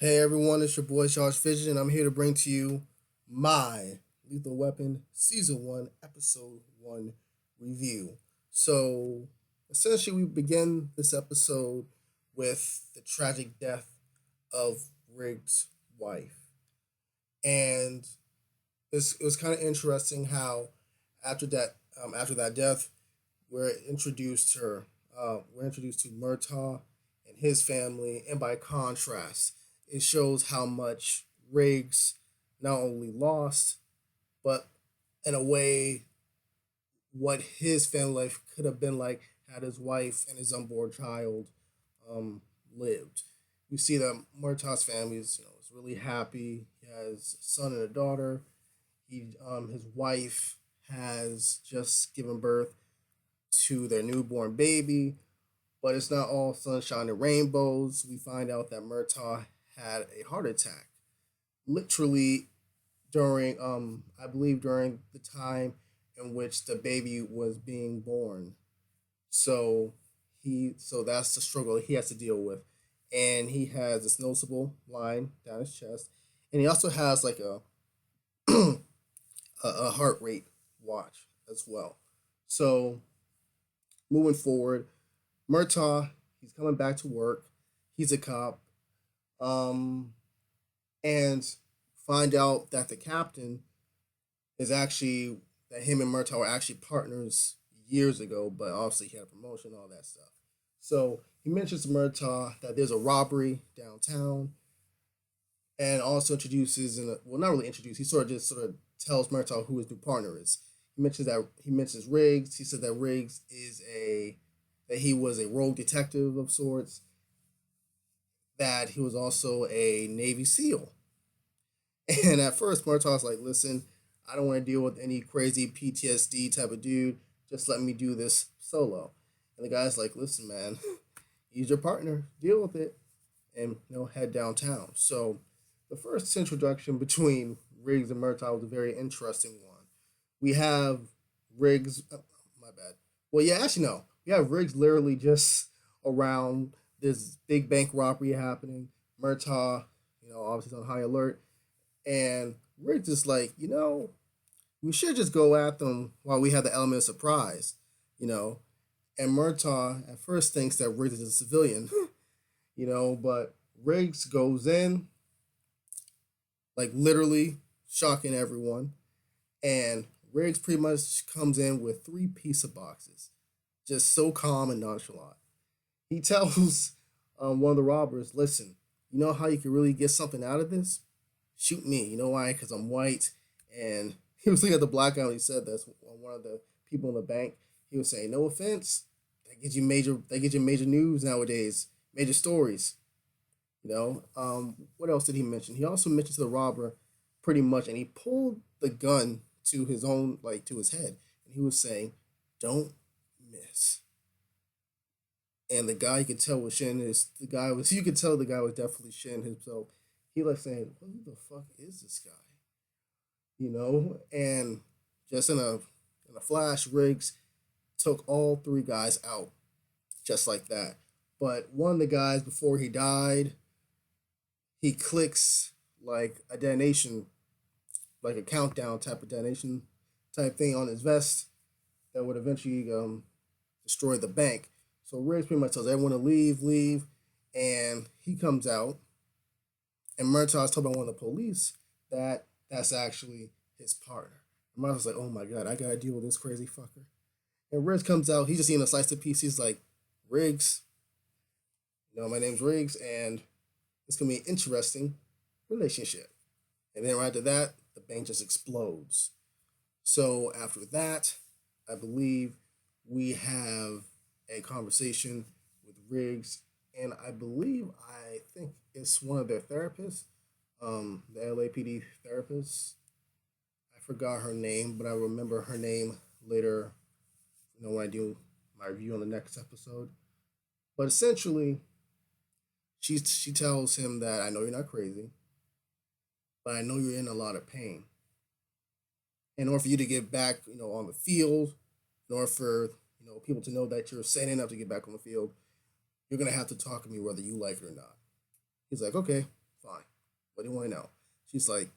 Hey everyone, it's your boy Josh Vision, and I'm here to bring to you my Lethal Weapon Season 1, Episode 1 review. So, essentially, we begin this episode with the tragic death of Riggs' wife. And it was kind of interesting how after that death, we're introduced to Murtaugh and his family, and by contrast, it shows how much Riggs not only lost, but in a way, what his family life could have been like had his wife and his unborn child um, lived. You see that Murtaugh's family is really happy. He has a son and a daughter. His wife has just given birth to their newborn baby, but it's not all sunshine and rainbows. We find out that Murtaugh had a heart attack, literally during, I believe, during the time in which the baby was being born. So so that's the struggle he has to deal with, and he has this noticeable line down his chest, and he also has like a heart rate watch as well. So moving forward, Murtaugh, he's coming back to work. He's a cop. Um, and find out that the captain is actually that him and Murtaugh were actually partners years ago, but obviously he had a promotion, all that stuff. So he mentions to Murtaugh that there's a robbery downtown, and also introduces well, not really introduces. He sort of tells Murtaugh who his new partner is. He mentions Riggs. He said that Riggs is a that he was a rogue detective of sorts. That he was also a Navy SEAL. And at first, Murtaugh's like, "Listen, I don't want to deal with any crazy PTSD type of dude. Just let me do this solo." And the guy's like, "Listen, man, he's your partner. Deal with it, and head downtown." So the first introduction between Riggs and Murtaugh was a very interesting one. We have Riggs. My bad. Well, yeah, actually no. We have Riggs literally just around this big bank robbery happening. Murtaugh, obviously on high alert, and Riggs is like, we should just go at them while we have the element of surprise, you know. And Murtaugh at first thinks that Riggs is a civilian, but Riggs goes in, like literally shocking everyone. And Riggs pretty much comes in with three pizza boxes, just so calm and nonchalant. He tells one of the robbers, "Listen, you know how you can really get something out of this? Shoot me. You know why? Because I'm white." And he was looking at the black guy when he said this. One of the people in the bank, he was saying, "No offense, that gives you major news nowadays, major stories." What else did he mention? He also mentioned to the robber, pretty much, and he pulled the gun to his own, like to his head, and he was saying, "Don't miss." And the guy, you could tell was shitting his. The guy was, you could tell the guy was definitely shitting himself. He like saying, "Who the fuck is this guy?" And just in a flash, Riggs took all three guys out just like that. But one of the guys, before he died, he clicks like a detonation, like a countdown type of detonation type thing on his vest that would eventually destroy the bank. So Riggs pretty much tells everyone to leave, leave, and he comes out, and Murtaugh's told by one of the police that that's actually his partner. And Murtaugh's like, "Oh my god, I gotta deal with this crazy fucker." And Riggs comes out, he's just eating a slice of pizza. He's like, "Riggs, my name's Riggs, and it's gonna be an interesting relationship." And then right after that, the bank just explodes. So after that, I believe we have a conversation with Riggs, and I think it's one of their therapists, the LAPD therapist. I forgot her name, but I remember her name later. When I do my review on the next episode. But essentially, she tells him that, "I know you're not crazy, but I know you're in a lot of pain. In order for you to get back, on the field, in order for people to know that you're sane enough to get back on the field, you're gonna have to talk to me whether you like it or not." He's like, "Okay, Fine. What do you want to know? She's like,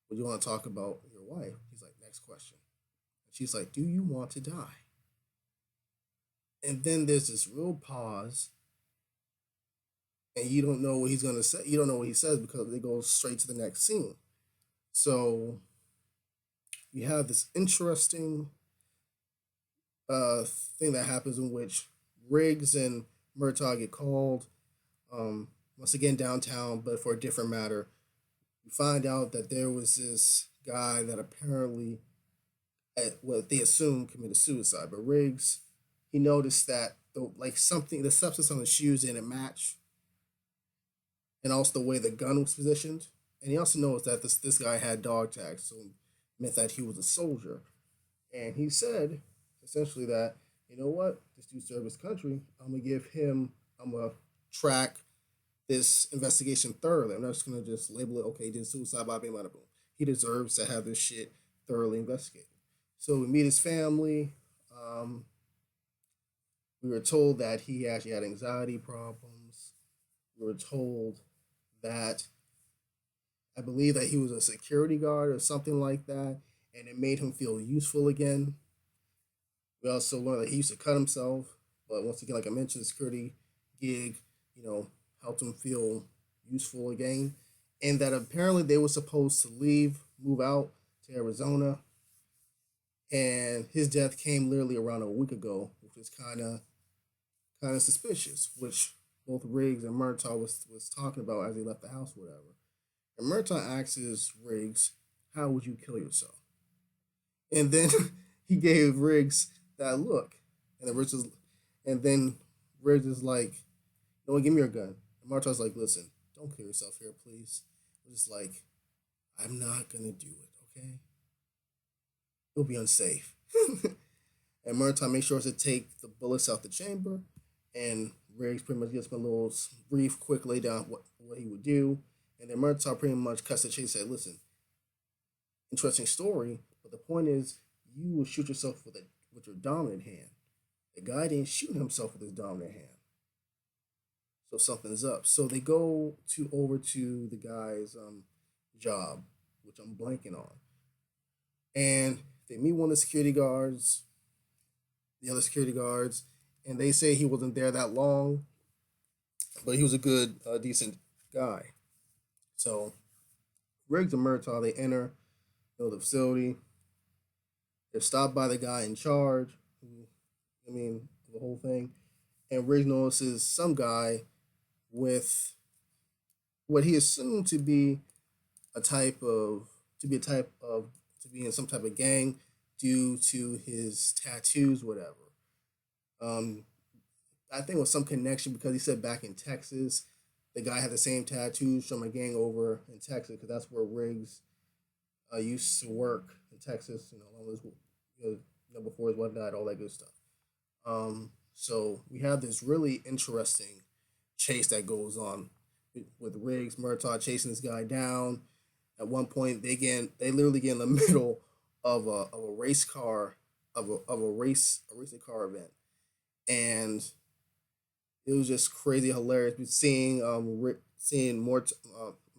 what do you want to talk about your wife? He's like, next question. And she's like, do you want to die? And then there's this real pause, and you don't know what he's gonna say. You don't know what he says because they go straight to the next scene. So you have this interesting uh, thing that happens in which Riggs and Murtaugh get called once again downtown, but for a different matter. You find out that there was this guy that apparently, what they assume committed suicide, but Riggs, he noticed that the substance on the shoes didn't match, and also the way the gun was positioned. And he also noticed that this guy had dog tags, so it meant that he was a soldier. And he said essentially that, you know what, this dude served his country. I'm gonna track this investigation thoroughly. I'm not just gonna just label it, okay, he did suicide by being boom. He deserves to have this shit thoroughly investigated. So we meet his family. Um, we were told that he actually had anxiety problems. We were told that I believe that he was a security guard or something like that, and it made him feel useful again. We also learned that he used to cut himself, but once again, like I mentioned, the security gig, you know, helped him feel useful again. And that apparently they were supposed to move out to Arizona, and his death came literally around a week ago, which is kind of suspicious. Which both Riggs and Murtaugh was talking about as they left the house, or whatever. And Murtaugh asks Riggs, "How would you kill yourself?" And then he gave Riggs that look, and then Riggs is like, "No, give me your gun." And Murtaugh's like, "Listen, don't kill yourself here, please." I'm just like, "I'm not gonna do it, okay? It'll be unsafe." And Murtaugh makes sure to take the bullets out the chamber, and Riggs pretty much gives him a little brief, quick lay down what he would do, and then Murtaugh pretty much cuts the chase and said, "Listen, interesting story, but the point is, you will shoot yourself with your dominant hand. The guy didn't shoot himself with his dominant hand, so something's up." So they go to over to the guy's job, which I'm blanking on, and they meet one of the security guards, the other security guards, and they say he wasn't there that long, but he was a good, decent guy. So Riggs and Murtaugh, they enter, the facility. They're stopped by the guy in charge, I mean, the whole thing. And Riggs notices some guy with what he assumed a type of a type of to be in some type of gang due to his tattoos, whatever. Um, I think it was some connection because he said back in Texas, the guy had the same tattoos from a gang over in Texas because that's where Riggs used to work in Texas. Along with before his wife died, all that good stuff. So we have this really interesting chase that goes on with Riggs, Murtaugh chasing this guy down. At one point, they literally get in the middle of a race car of a racing car event, and it was just crazy hilarious. But seeing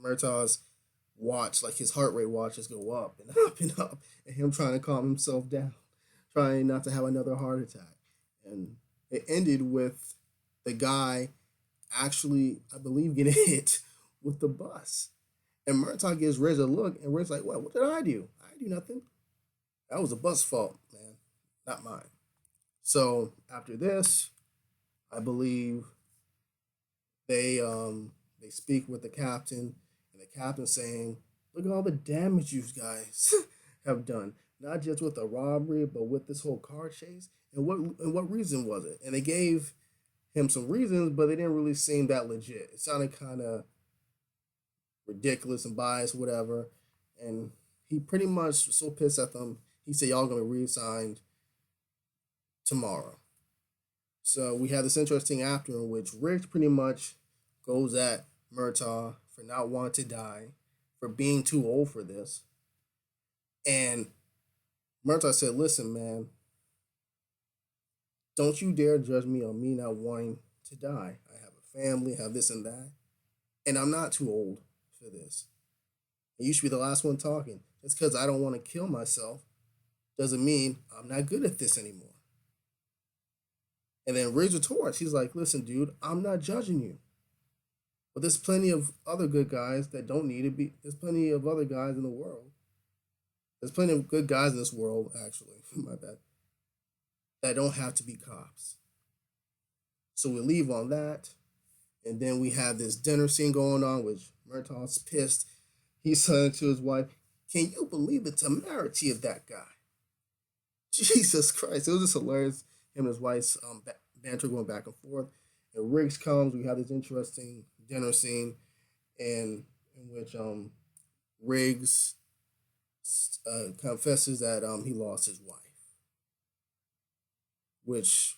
Murtaugh's watch, like his heart rate watch, just go up and up and up, and him trying to calm himself down, trying not to have another heart attack. And it ended with the guy actually, I believe, getting hit with the bus. And Murtaugh gives Riz a look, and Riz's like, What did I do? I didn't do nothing. That was the bus fault, man, not mine." So after this, I believe they speak with the captain, and the captain saying, "Look at all the damage you guys have done, not just with the robbery, but with this whole car chase. And what reason was it?" And they gave him some reasons, but they didn't really seem that legit. It sounded kind of ridiculous and biased, whatever. And he pretty much was so pissed at them. He said, "Y'all gonna be reassigned tomorrow." So we have this interesting after in which Rick pretty much goes at Murtaugh for not wanting to die, for being too old for this. And Murtaugh said, "Listen, man, don't you dare judge me on me not wanting to die. I have a family, have this and that, and I'm not too old. for this. And you should be the last one talking. Just because I don't want to kill myself doesn't mean I'm not good at this anymore. And then Riggs retorts, he's like, listen, dude, I'm not judging you. But there's plenty of other good guys that don't need to be. There's plenty of other guys in the world. There's plenty of good guys in this world, actually, my bad, that don't have to be cops. So we leave on that. And then we have this dinner scene going on, which Murtaugh's pissed. He's saying to his wife, can you believe the temerity of that guy? Jesus Christ. It was just hilarious. Him and his wife's banter going back and forth. And Riggs comes. We have this interesting dinner scene in which Riggs confesses that he lost his wife, which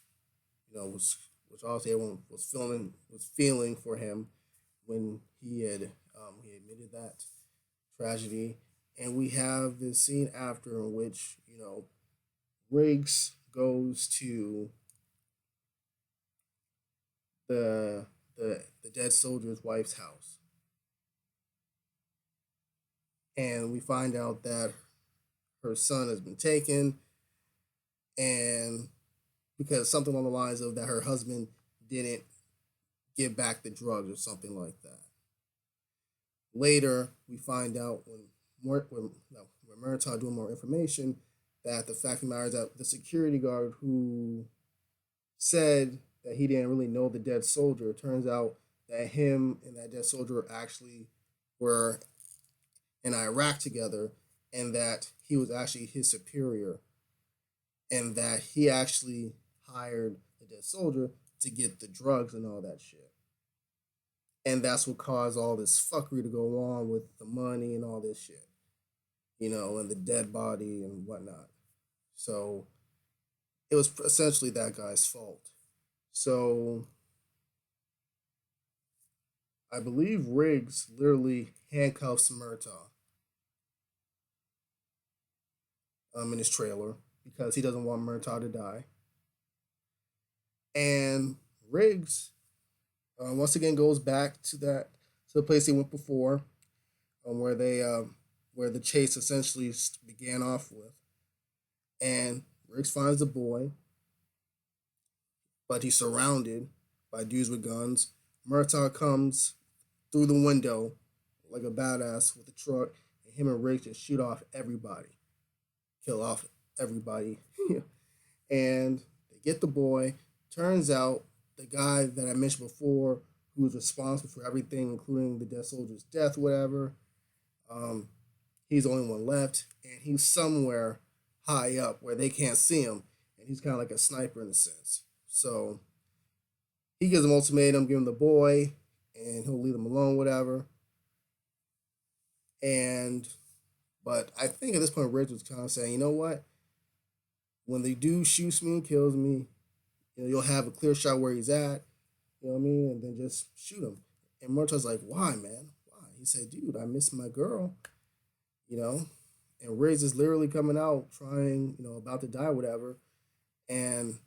which obviously everyone was feeling for him when he admitted that tragedy. And we have this scene after in which Riggs goes to the the dead soldier's wife's house, and we find out that her son has been taken, and because something along the lines of that her husband didn't give back the drugs or something like that. Later, we find out when Murtaugh doing more information that the fact of the matter is that the security guard who said that he didn't really know the dead soldier, it turns out that him and that dead soldier actually were in Iraq together, and that he was actually his superior, and that he actually hired the dead soldier to get the drugs and all that shit. And that's what caused all this fuckery to go on with the money and all this shit, and the dead body and whatnot. So it was essentially that guy's fault. So I believe Riggs literally handcuffs Murtaugh in his trailer because he doesn't want Murtaugh to die. And Riggs once again goes back to the place he went before, where where the chase essentially began off with. And Riggs finds the boy, but he's surrounded by dudes with guns. Murtaugh comes through the window like a badass with a truck, and him and Riggs just shoot off everybody, kill off everybody, and they get the boy. Turns out the guy that I mentioned before, who was responsible for everything, including the dead soldier's death, whatever, he's the only one left, and he's somewhere high up where they can't see him, and he's kind of like a sniper in a sense. So he gives him ultimatum, give him the boy, and he'll leave him alone, whatever. But I think at this point, Rich was kind of saying, you know what? When the dude shoots me and kills me, you'll have a clear shot where he's at, you know what I mean? And then just shoot him. And Murtaugh's like, why, man? Why? He said, dude, I miss my girl, you know? And Riggs is literally coming out trying, about to die, whatever. And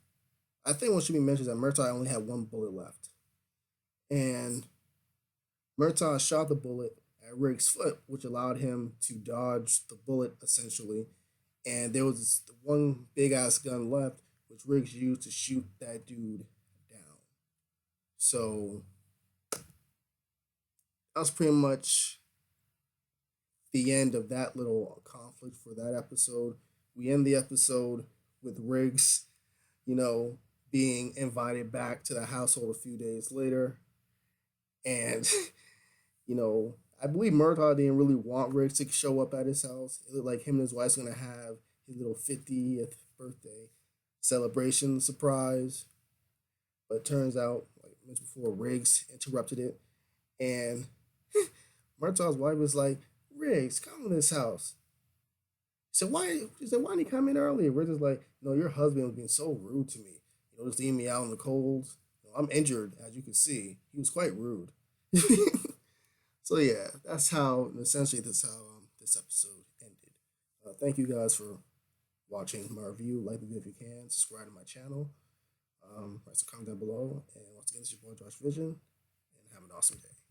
I think what should be mentioned is that Murtaugh only had one bullet left. And Murtaugh shot the bullet at Riggs' foot, which allowed him to dodge the bullet, essentially. And there was this one big-ass gun left, which Riggs used to shoot that dude down. So that was pretty much the end of that little conflict for that episode. We end the episode with Riggs, being invited back to the household a few days later. And, I believe Murtaugh didn't really want Riggs to show up at his house. It looked like him and his wife's going to have his little 50th birthday celebration surprise. But it turns out, like I mentioned before, Riggs interrupted it. And Murtaugh's wife was like, Riggs, come to this house. She said, why didn't he come in earlier? Riggs is like, no, your husband was being so rude to me. Just leaving me out in the cold. I'm injured, as you can see. He was quite rude. So yeah, that's how, essentially, this episode ended. Thank you guys for watching my review. Like the video if you can. Subscribe to my channel. Write some comment down below. And once again, it's your boy Josh Vision. And have an awesome day.